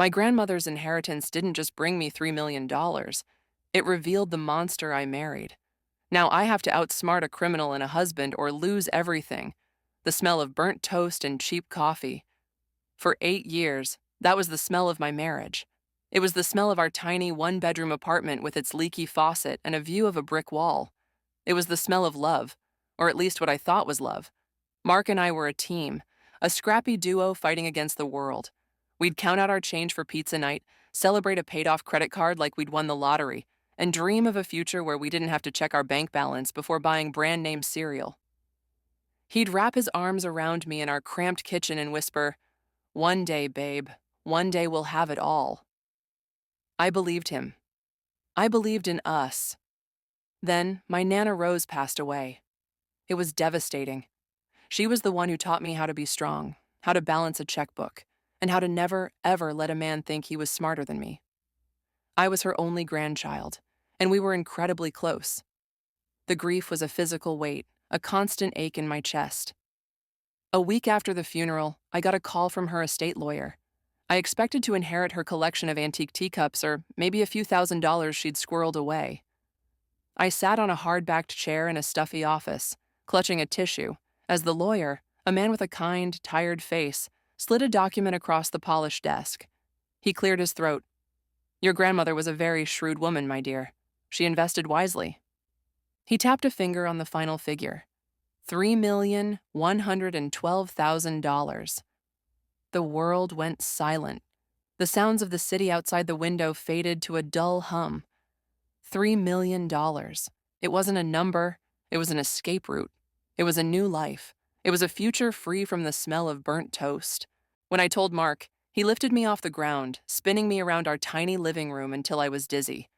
My grandmother's inheritance didn't just bring me $3 million, it revealed the monster I married. Now I have to outsmart a criminal and a husband or lose everything. The smell of burnt toast and cheap coffee. For 8 years, that was the smell of my marriage. It was the smell of our tiny one-bedroom apartment with its leaky faucet and a view of a brick wall. It was the smell of love, or at least what I thought was love. Mark and I were a team, a scrappy duo fighting against the world. We'd count out our change for pizza night, celebrate a paid-off credit card like we'd won the lottery, and dream of a future where we didn't have to check our bank balance before buying brand-name cereal. He'd wrap his arms around me in our cramped kitchen and whisper, "One day, babe, one day we'll have it all." I believed him. I believed in us. Then, my Nana Rose passed away. It was devastating. She was the one who taught me how to be strong, how to balance a checkbook, and how to never, ever let a man think he was smarter than me. I was her only grandchild, and we were incredibly close. The grief was a physical weight, a constant ache in my chest. A week after the funeral, I got a call from her estate lawyer. I expected to inherit her collection of antique teacups or maybe a few $1,000s she'd squirreled away. I sat on a hard-backed chair in a stuffy office, clutching a tissue, as the lawyer, a man with a kind, tired face, slid a document across the polished desk. He cleared his throat. "Your grandmother was a very shrewd woman, my dear. She invested wisely." He tapped a finger on the final figure. $3,112,000. The world went silent. The sounds of the city outside the window faded to a dull hum. $3 million. It wasn't a number, it was an escape route. It was a new life. It was a future free from the smell of burnt toast. When I told Mark, he lifted me off the ground, spinning me around our tiny living room until I was dizzy.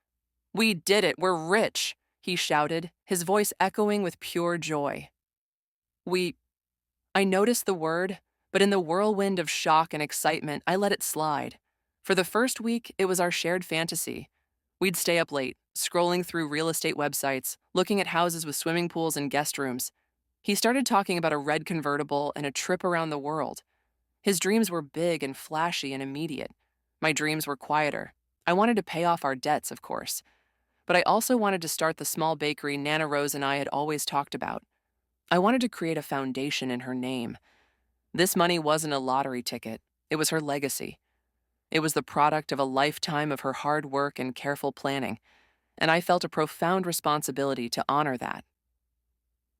"We did it, we're rich," he shouted, his voice echoing with pure joy. We... I noticed the word, but in the whirlwind of shock and excitement, I let it slide. For the first week, it was our shared fantasy. We'd stay up late, scrolling through real estate websites, looking at houses with swimming pools and guest rooms. He started talking about a red convertible and a trip around the world. His dreams were big and flashy and immediate. My dreams were quieter. I wanted to pay off our debts, of course. But I also wanted to start the small bakery Nana Rose and I had always talked about. I wanted to create a foundation in her name. This money wasn't a lottery ticket. It was her legacy. It was the product of a lifetime of her hard work and careful planning, and I felt a profound responsibility to honor that.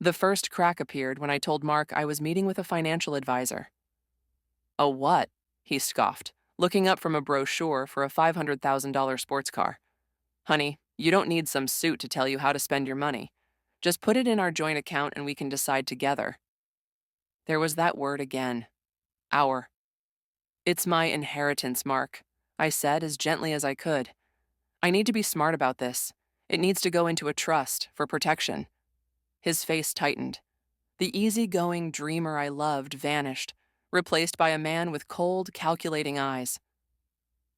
The first crack appeared when I told Mark I was meeting with a financial advisor. "A what?" he scoffed, looking up from a brochure for a $500,000 sports car. "Honey, you don't need some suit to tell you how to spend your money. Just put it in our joint account and we can decide together." There was that word again. Our. "It's my inheritance, Mark," I said as gently as I could. "I need to be smart about this. It needs to go into a trust for protection." His face tightened. The easygoing dreamer I loved vanished, replaced by a man with cold, calculating eyes.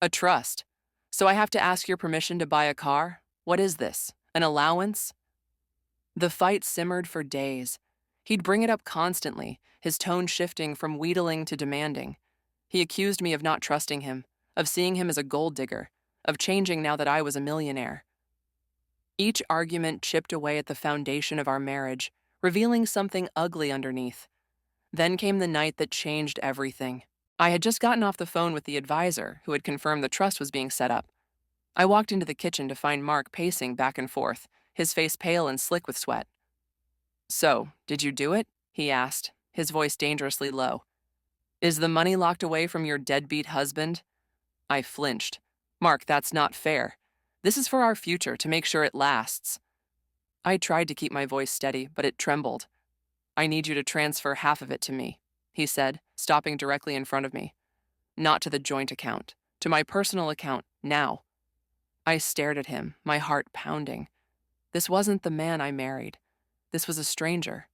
"A trust? So I have to ask your permission to buy a car? What is this? An allowance?" The fight simmered for days. He'd bring it up constantly, his tone shifting from wheedling to demanding. He accused me of not trusting him, of seeing him as a gold digger, of changing now that I was a millionaire. Each argument chipped away at the foundation of our marriage, revealing something ugly underneath. Then came the night that changed everything. I had just gotten off the phone with the advisor who had confirmed the trust was being set up. I walked into the kitchen to find Mark pacing back and forth, his face pale and slick with sweat. "So, did you do it?" he asked, his voice dangerously low. "Is the money locked away from your deadbeat husband?" I flinched. "Mark, that's not fair. This is for our future, to make sure it lasts." I tried to keep my voice steady, but it trembled. "I need you to transfer half of it to me," he said, stopping directly in front of me. "Not to the joint account, to my personal account, now." I stared at him, my heart pounding. This wasn't the man I married. This was a stranger.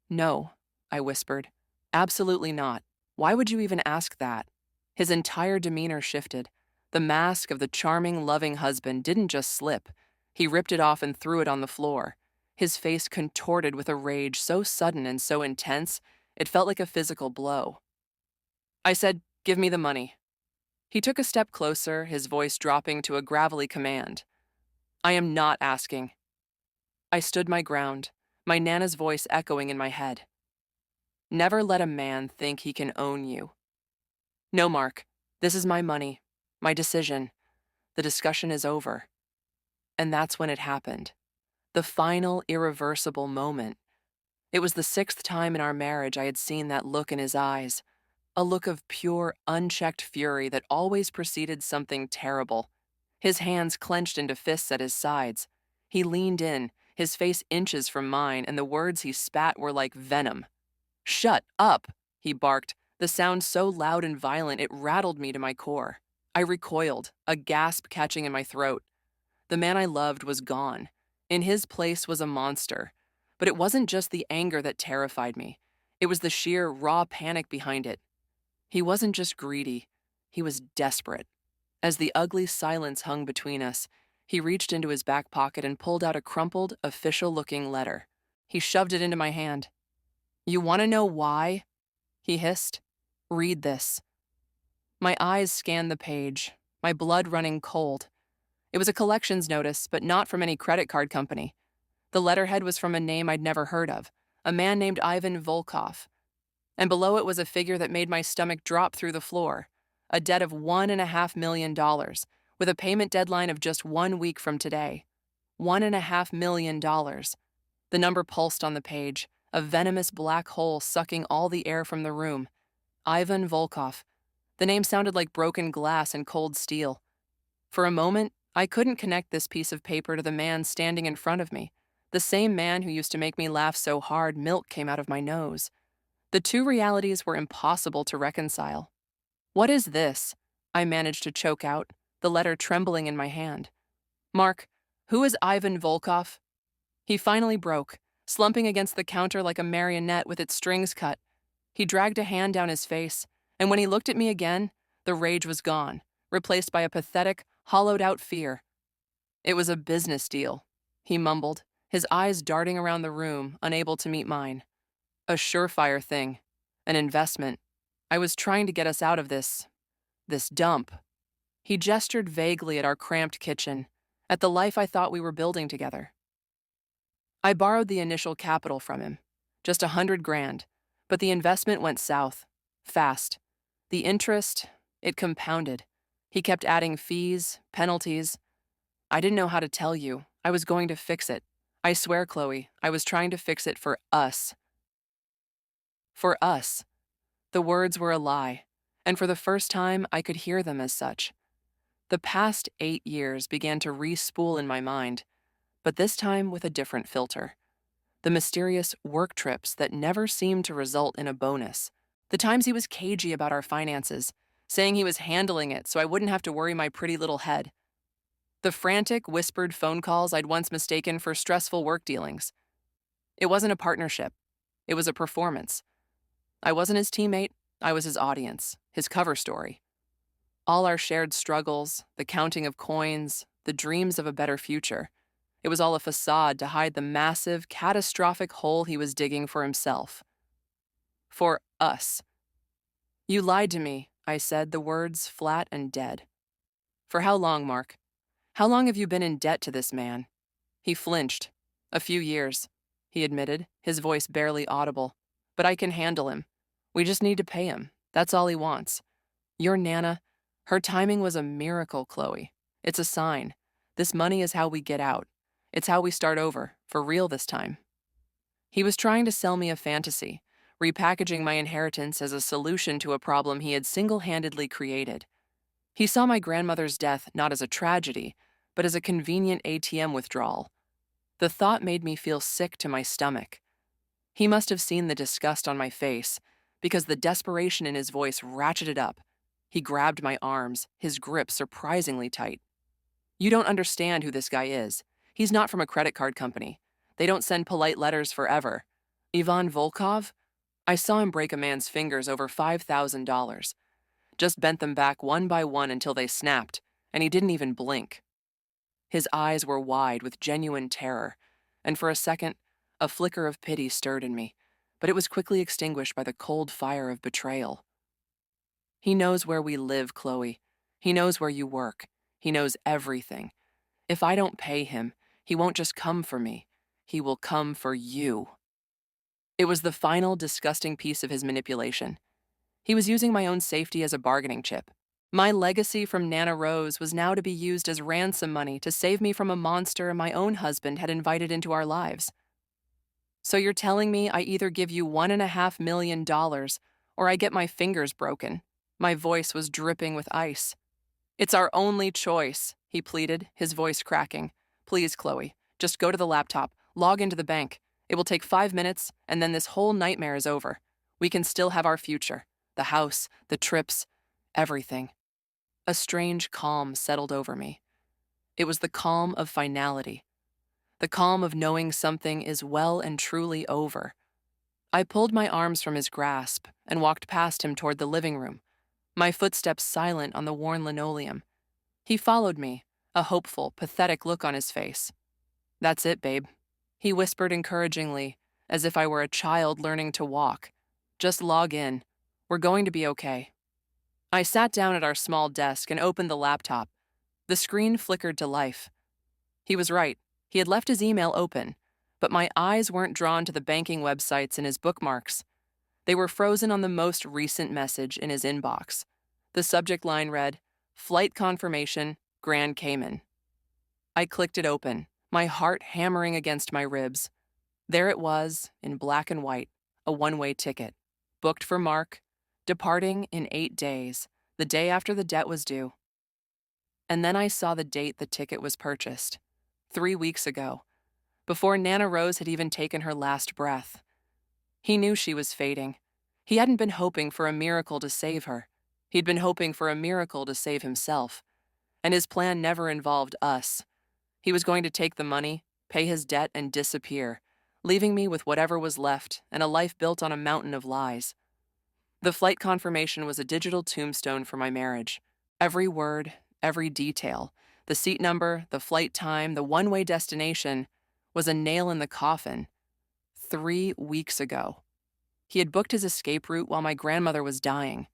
"No," I whispered. "Absolutely not. Why would you even ask that?" His entire demeanor shifted. The mask of the charming, loving husband didn't just slip. He ripped it off and threw it on the floor. His face contorted with a rage so sudden and so intense, it felt like a physical blow. I said, "Give me the money." He took a step closer, his voice dropping to a gravelly command. I am not asking. I stood my ground, my Nana's voice echoing in my head. Never let a man think he can own you. No, Mark, this is my money, my decision. The discussion is over. And that's when it happened. The final, irreversible moment. It was the 6th time in our marriage I had seen that look in his eyes, a look of pure, unchecked fury that always preceded something terrible. His hands clenched into fists at his sides. He leaned in, his face inches from mine, and the words he spat were like venom. Shut up, he barked, the sound so loud and violent it rattled me to my core. I recoiled, a gasp catching in my throat. The man I loved was gone. In his place was a monster. But it wasn't just the anger that terrified me. It was the sheer, raw panic behind it. He wasn't just greedy. He was desperate. As the ugly silence hung between us, he reached into his back pocket and pulled out a crumpled, official-looking letter. He shoved it into my hand. You want to know why? He hissed. Read this. My eyes scanned the page, my blood running cold. It was a collections notice, but not from any credit card company. The letterhead was from a name I'd never heard of, a man named Ivan Volkov. And below it was a figure that made my stomach drop through the floor, a debt of $1.5 million, with a payment deadline of just 1 week from today. $1.5 million. The number pulsed on the page, a venomous black hole sucking all the air from the room. Ivan Volkov. The name sounded like broken glass and cold steel. For a moment, I couldn't connect this piece of paper to the man standing in front of me, the same man who used to make me laugh so hard milk came out of my nose. The two realities were impossible to reconcile. What is this? I managed to choke out, the letter trembling in my hand. Mark, who is Ivan Volkov? He finally broke, slumping against the counter like a marionette with its strings cut. He dragged a hand down his face, and when he looked at me again, the rage was gone, replaced by a pathetic, hollowed-out fear. It was a business deal, he mumbled, his eyes darting around the room, unable to meet mine. A surefire thing. An investment. I was trying to get us out of this dump. He gestured vaguely at our cramped kitchen, at the life I thought we were building together. I borrowed the initial capital from him, just $100,000, but the investment went south, fast. The interest, it compounded. He kept adding fees, penalties. I didn't know how to tell you. I was going to fix it. I swear, Chloe, I was trying to fix it for us. For us. The words were a lie, and for the first time I could hear them as such. The past 8 years began to re-spool in my mind, but this time with a different filter. The mysterious work trips that never seemed to result in a bonus. The times he was cagey about our finances, saying he was handling it so I wouldn't have to worry my pretty little head. The frantic, whispered phone calls I'd once mistaken for stressful work dealings. It wasn't a partnership. It was a performance. I wasn't his teammate. I was his audience, his cover story. All our shared struggles, the counting of coins, the dreams of a better future. It was all a facade to hide the massive, catastrophic hole he was digging for himself. For us. You lied to me, I said, the words flat and dead. For how long, Mark? How long have you been in debt to this man? He flinched. A few years, he admitted, his voice barely audible. But I can handle him. We just need to pay him. That's all he wants. Your Nana, her timing was a miracle, Chloe. It's a sign. This money is how we get out. It's how we start over, for real this time. He was trying to sell me a fantasy, repackaging my inheritance as a solution to a problem he had single-handedly created. He saw my grandmother's death not as a tragedy, but as a convenient ATM withdrawal. The thought made me feel sick to my stomach. He must have seen the disgust on my face, because the desperation in his voice ratcheted up. He grabbed my arms, his grip surprisingly tight. You don't understand who this guy is. He's not from a credit card company. They don't send polite letters forever. Ivan Volkov? I saw him break a man's fingers over $5,000. Just bent them back one by one until they snapped, and he didn't even blink. His eyes were wide with genuine terror, and for a second, a flicker of pity stirred in me, but it was quickly extinguished by the cold fire of betrayal. He knows where we live, Chloe. He knows where you work. He knows everything. If I don't pay him, he won't just come for me. He will come for you. It was the final disgusting piece of his manipulation. He was using my own safety as a bargaining chip. My legacy from Nana Rose was now to be used as ransom money to save me from a monster my own husband had invited into our lives. So you're telling me I either give you $1.5 million or I get my fingers broken. My voice was dripping with ice. It's our only choice, he pleaded, his voice cracking. Please, Chloe, just go to the laptop, log into the bank. It will take 5 minutes, and then this whole nightmare is over. We can still have our future. The house, the trips, everything. A strange calm settled over me. It was the calm of finality. The calm of knowing something is well and truly over. I pulled my arms from his grasp and walked past him toward the living room, my footsteps silent on the worn linoleum. He followed me, a hopeful, pathetic look on his face. That's it, babe, he whispered encouragingly, as if I were a child learning to walk. Just log in. We're going to be okay. I sat down at our small desk and opened the laptop. The screen flickered to life. He was right. He had left his email open, but my eyes weren't drawn to the banking websites in his bookmarks. They were frozen on the most recent message in his inbox. The subject line read, "Flight confirmation, Grand Cayman." I clicked it open, my heart hammering against my ribs. There it was, in black and white, a one-way ticket, booked for Mark, departing in 8 days, the day after the debt was due. And then I saw the date the ticket was purchased, 3 weeks ago, before Nana Rose had even taken her last breath. He knew she was fading. He hadn't been hoping for a miracle to save her. He'd been hoping for a miracle to save himself. And his plan never involved us. He was going to take the money, pay his debt, and disappear, leaving me with whatever was left and a life built on a mountain of lies. The flight confirmation was a digital tombstone for my marriage. Every word, every detail, the seat number, the flight time, the one-way destination, was a nail in the coffin. 3 weeks ago. He had booked his escape route while my grandmother was dying.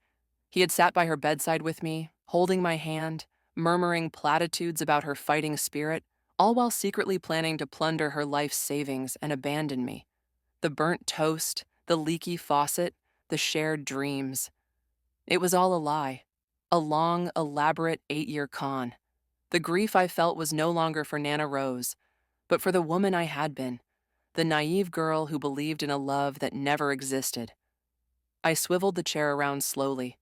He had sat by her bedside with me, holding my hand, murmuring platitudes about her fighting spirit, all while secretly planning to plunder her life's savings and abandon me. The burnt toast, the leaky faucet, the shared dreams. It was all a lie. A long, elaborate 8-year con. The grief I felt was no longer for Nana Rose, but for the woman I had been, the naive girl who believed in a love that never existed. I swiveled the chair around slowly,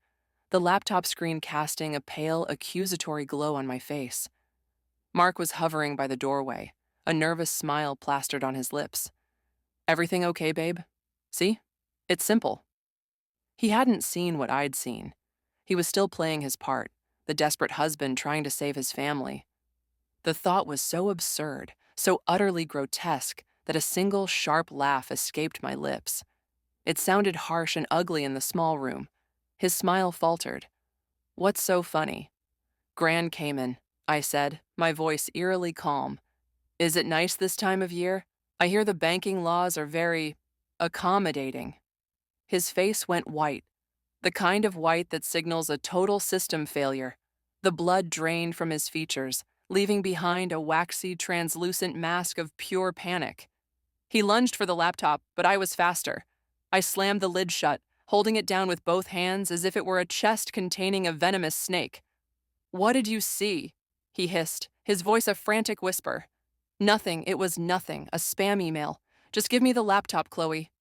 the laptop screen casting a pale, accusatory glow on my face. Mark was hovering by the doorway, a nervous smile plastered on his lips. Everything okay, babe? See? It's simple. He hadn't seen what I'd seen. He was still playing his part, the desperate husband trying to save his family. The thought was so absurd, so utterly grotesque, that a single sharp laugh escaped my lips. It sounded harsh and ugly in the small room. His smile faltered. What's so funny? Grand Cayman, I said, my voice eerily calm. Is it nice this time of year? I hear the banking laws are very accommodating. His face went white, the kind of white that signals a total system failure. The blood drained from his features, leaving behind a waxy, translucent mask of pure panic. He lunged for the laptop, but I was faster. I slammed the lid shut, holding it down with both hands as if it were a chest containing a venomous snake. What did you see? He hissed, his voice a frantic whisper. Nothing, it was nothing, a spam email. Just give me the laptop, Chloe.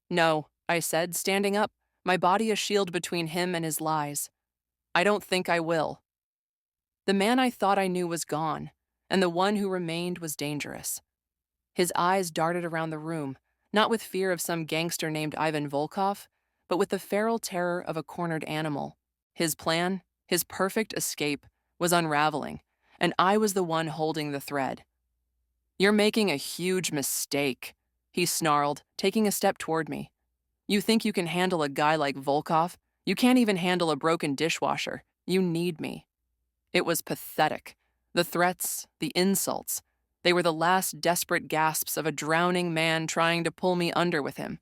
No, I said, standing up, my body a shield between him and his lies. I don't think I will. The man I thought I knew was gone, and the one who remained was dangerous. His eyes darted around the room, not with fear of some gangster named Ivan Volkov, but with the feral terror of a cornered animal. His plan, his perfect escape, was unraveling, and I was the one holding the thread. You're making a huge mistake, he snarled, taking a step toward me. You think you can handle a guy like Volkov? You can't even handle a broken dishwasher. You need me. It was pathetic. The threats, the insults. They were the last desperate gasps of a drowning man trying to pull me under with him.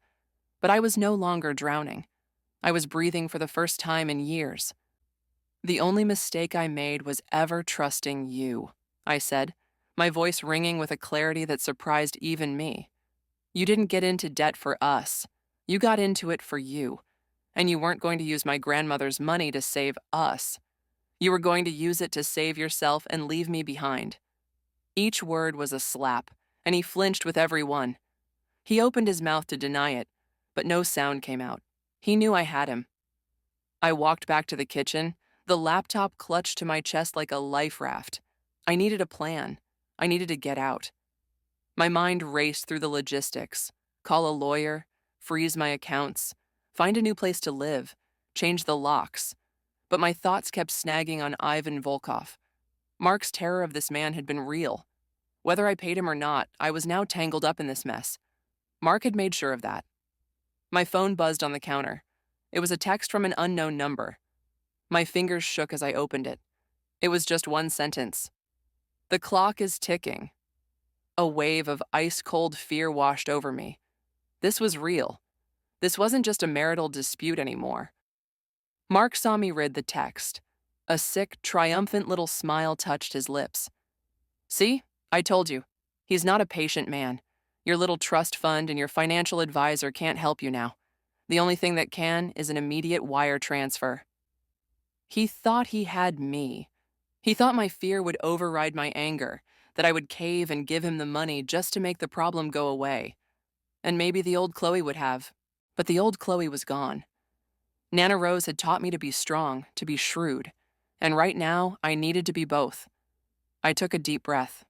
But I was no longer drowning. I was breathing for the first time in years. The only mistake I made was ever trusting you, I said, my voice ringing with a clarity that surprised even me. You didn't get into debt for us. You got into it for you. And you weren't going to use my grandmother's money to save us. You were going to use it to save yourself and leave me behind. Each word was a slap, and he flinched with every one. He opened his mouth to deny it, but no sound came out. He knew I had him. I walked back to the kitchen, the laptop clutched to my chest like a life raft. I needed a plan. I needed to get out. My mind raced through the logistics. Call a lawyer, freeze my accounts, find a new place to live, change the locks. But my thoughts kept snagging on Ivan Volkov. Mark's terror of this man had been real. Whether I paid him or not, I was now tangled up in this mess. Mark had made sure of that. My phone buzzed on the counter. It was a text from an unknown number. My fingers shook as I opened it. It was just one sentence. The clock is ticking. A wave of ice-cold fear washed over me. This was real. This wasn't just a marital dispute anymore. Mark saw me read the text. A sick, triumphant little smile touched his lips. See? I told you. He's not a patient man. Your little trust fund and your financial advisor can't help you now. The only thing that can is an immediate wire transfer. He thought he had me. He thought my fear would override my anger, that I would cave and give him the money just to make the problem go away. And maybe the old Chloe would have. But the old Chloe was gone. Nana Rose had taught me to be strong, to be shrewd. And right now, I needed to be both. I took a deep breath.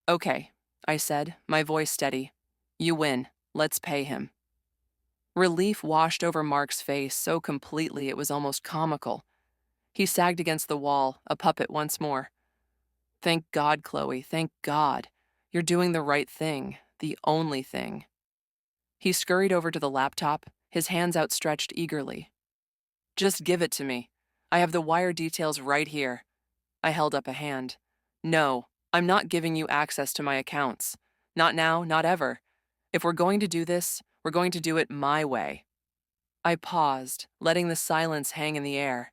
Okay, I said, my voice steady. You win. Let's pay him. Relief washed over Mark's face so completely it was almost comical. He sagged against the wall, a puppet once more. Thank God, Chloe, thank God. You're doing the right thing, the only thing. He scurried over to the laptop, his hands outstretched eagerly. Just give it to me. I have the wire details right here. I held up a hand. No, I'm not giving you access to my accounts. Not now, not ever. If we're going to do this, we're going to do it my way. I paused, letting the silence hang in the air.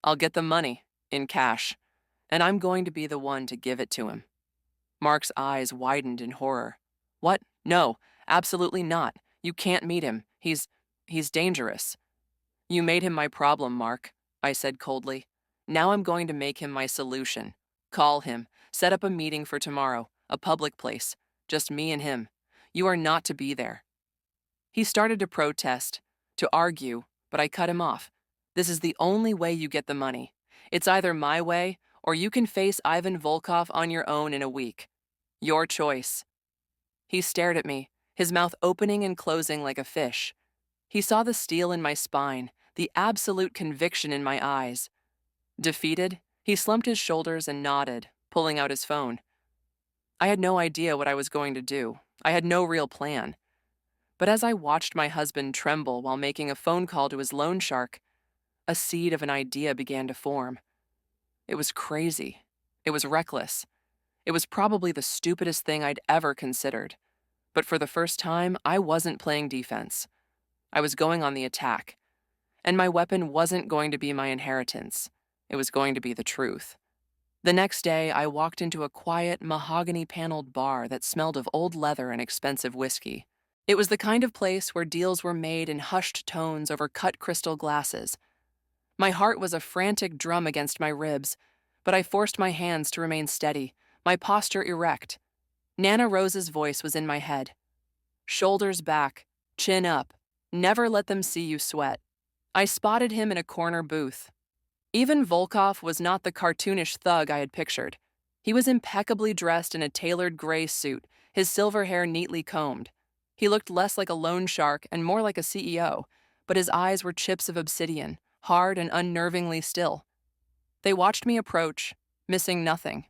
I'll get the money, in cash, and I'm going to be the one to give it to him. Mark's eyes widened in horror. What? No, absolutely not. You can't meet him. He's dangerous. You made him my problem, Mark, I said coldly. Now I'm going to make him my solution. Call him. Set up a meeting for tomorrow, a public place. Just me and him. You are not to be there. He started to protest, to argue, but I cut him off. This is the only way you get the money. It's either my way, or you can face Ivan Volkov on your own in a week. Your choice. He stared at me, his mouth opening and closing like a fish. He saw the steel in my spine, the absolute conviction in my eyes. Defeated, he slumped his shoulders and nodded, pulling out his phone. I had no idea what I was going to do. I had no real plan. But as I watched my husband tremble while making a phone call to his loan shark, a seed of an idea began to form. It was crazy. It was reckless. It was probably the stupidest thing I'd ever considered. But for the first time, I wasn't playing defense. I was going on the attack. And my weapon wasn't going to be my inheritance. It was going to be the truth. The next day, I walked into a quiet, mahogany-paneled bar that smelled of old leather and expensive whiskey. It was the kind of place where deals were made in hushed tones over cut crystal glasses. My heart was a frantic drum against my ribs, but I forced my hands to remain steady, my posture erect. Nana Rose's voice was in my head. Shoulders back, chin up, never let them see you sweat. I spotted him in a corner booth. Even Volkov was not the cartoonish thug I had pictured. He was impeccably dressed in a tailored gray suit, his silver hair neatly combed. He looked less like a loan shark and more like a CEO, but his eyes were chips of obsidian, hard and unnervingly still. They watched me approach, missing nothing.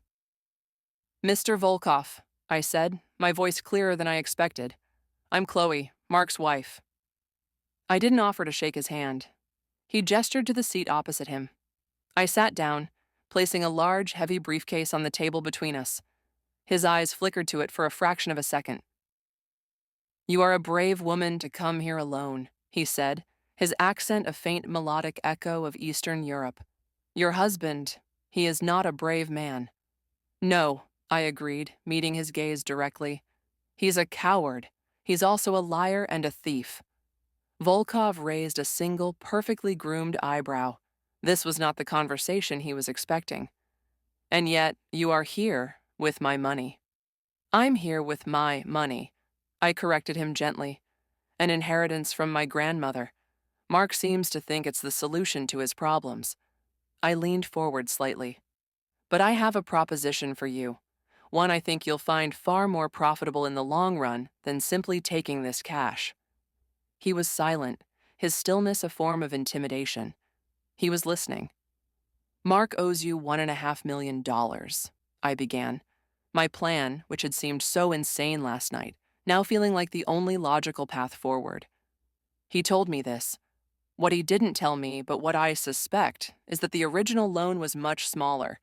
Mr. Volkov, I said, my voice clearer than I expected. I'm Chloe, Mark's wife. I didn't offer to shake his hand. He gestured to the seat opposite him. I sat down, placing a large, heavy briefcase on the table between us. His eyes flickered to it for a fraction of a second. You are a brave woman to come here alone, he said, his accent a faint melodic echo of Eastern Europe. Your husband, he is not a brave man. No, I agreed, meeting his gaze directly. He's a coward. He's also a liar and a thief. Volkov raised a single, perfectly groomed eyebrow. This was not the conversation he was expecting. And yet, you are here with my money. I'm here with my money. I corrected him gently. An inheritance from my grandmother. Mark seems to think it's the solution to his problems. I leaned forward slightly. But I have a proposition for you. One I think you'll find far more profitable in the long run than simply taking this cash. He was silent, his stillness a form of intimidation. He was listening. Mark owes you $1.5 million, I began. My plan, which had seemed so insane last night, now feeling like the only logical path forward. He told me this. What he didn't tell me, but what I suspect, is that the original loan was much smaller,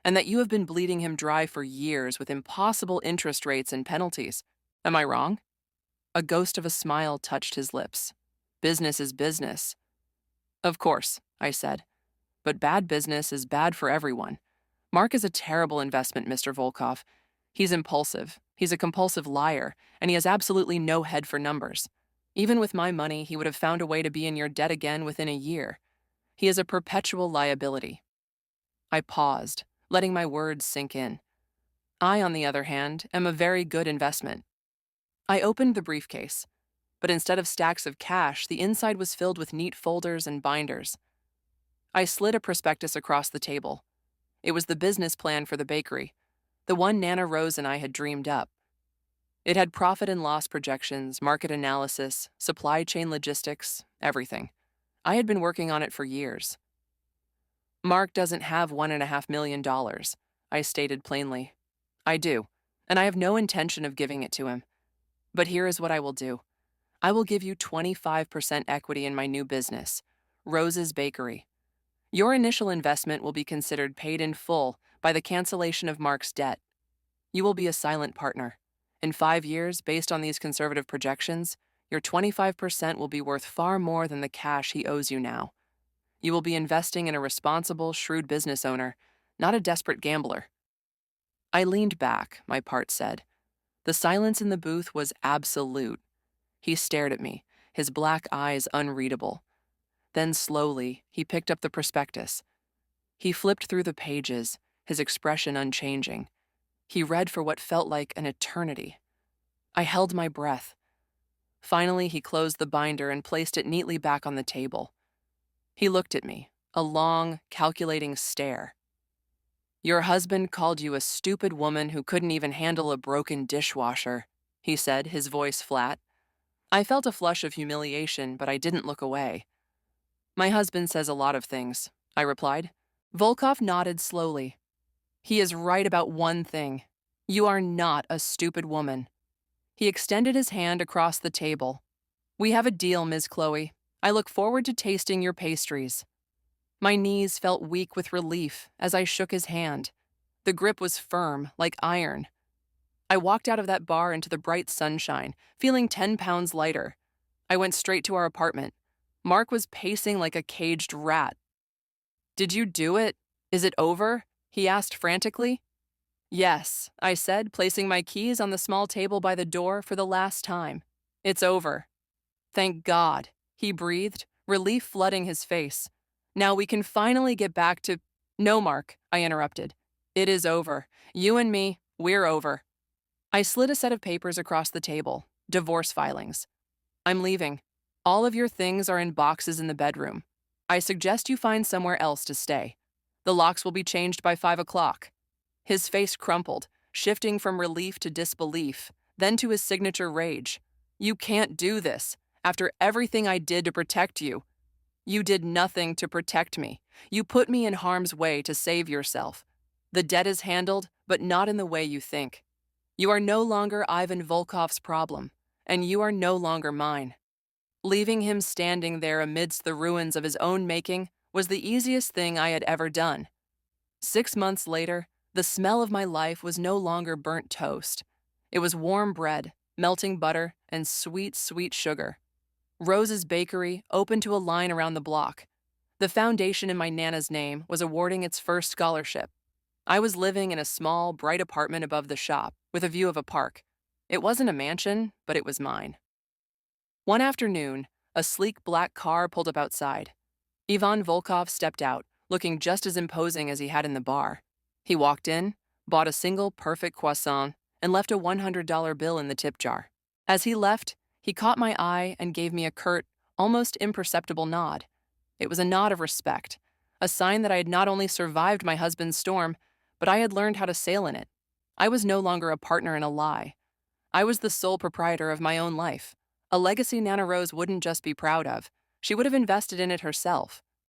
and that you have been bleeding him dry for years with impossible interest rates and penalties. Am I wrong? A ghost of a smile touched his lips. Business is business. Of course, I said. But bad business is bad for everyone. Mark is a terrible investment, Mr. Volkov. He's impulsive, he's a compulsive liar, and he has absolutely no head for numbers. Even with my money, he would have found a way to be in your debt again within a year. He is a perpetual liability. I paused, letting my words sink in. I, on the other hand, am a very good investment. I opened the briefcase, but instead of stacks of cash, the inside was filled with neat folders and binders. I slid a prospectus across the table. It was the business plan for the bakery, the one Nana Rose and I had dreamed up. It had profit and loss projections, market analysis, supply chain logistics, everything. I had been working on it for years. Mark doesn't have $1.5 million, I stated plainly. I do, and I have no intention of giving it to him. But here is what I will do. I will give you 25% equity in my new business, Rose's Bakery. Your initial investment will be considered paid in full by the cancellation of Mark's debt. You will be a silent partner. In 5 years, based on these conservative projections, your 25% will be worth far more than the cash he owes you now. You will be investing in a responsible, shrewd business owner, not a desperate gambler. I leaned back, my part said. The silence in the booth was absolute. He stared at me, his black eyes unreadable. Then slowly, he picked up the prospectus. He flipped through the pages, his expression unchanging. He read for what felt like an eternity. I held my breath. Finally, he closed the binder and placed it neatly back on the table. He looked at me, a long, calculating stare. Your husband called you a stupid woman who couldn't even handle a broken dishwasher, he said, his voice flat. I felt a flush of humiliation, but I didn't look away. My husband says a lot of things, I replied. Volkov nodded slowly. He is right about one thing. You are not a stupid woman. He extended his hand across the table. We have a deal, Ms. Chloe. I look forward to tasting your pastries. My knees felt weak with relief as I shook his hand. The grip was firm, like iron. I walked out of that bar into the bright sunshine, feeling 10 pounds lighter. I went straight to our apartment. Mark was pacing like a caged rat. Did you do it? Is it over? He asked frantically. Yes, I said, placing my keys on the small table by the door for the last time. It's over. Thank God, he breathed, relief flooding his face. Now we can finally get back to— No, Mark, I interrupted. It is over. You and me, we're over. I slid a set of papers across the table, divorce filings. I'm leaving. All of your things are in boxes in the bedroom. I suggest you find somewhere else to stay. The locks will be changed by 5 o'clock. His face crumpled, shifting from relief to disbelief, then to his signature rage. You can't do this. After everything I did to protect you. You did nothing to protect me. You put me in harm's way to save yourself. The debt is handled, but not in the way you think. You are no longer Ivan Volkov's problem, and you are no longer mine. Leaving him standing there amidst the ruins of his own making was the easiest thing I had ever done. 6 months later, the smell of my life was no longer burnt toast. It was warm bread, melting butter, and sweet, sweet sugar. Rose's Bakery opened to a line around the block. The foundation in my Nana's name was awarding its first scholarship. I was living in a small, bright apartment above the shop, with a view of a park. It wasn't a mansion, but it was mine. One afternoon, a sleek black car pulled up outside. Ivan Volkov stepped out, looking just as imposing as he had in the bar. He walked in, bought a single perfect croissant, and left a $100 bill in the tip jar. As he left, he caught my eye and gave me a curt, almost imperceptible nod. It was a nod of respect, a sign that I had not only survived my husband's storm, but I had learned how to sail in it. I was no longer a partner in a lie. I was the sole proprietor of my own life, a legacy Nana Rose wouldn't just be proud of, she would have invested in it herself.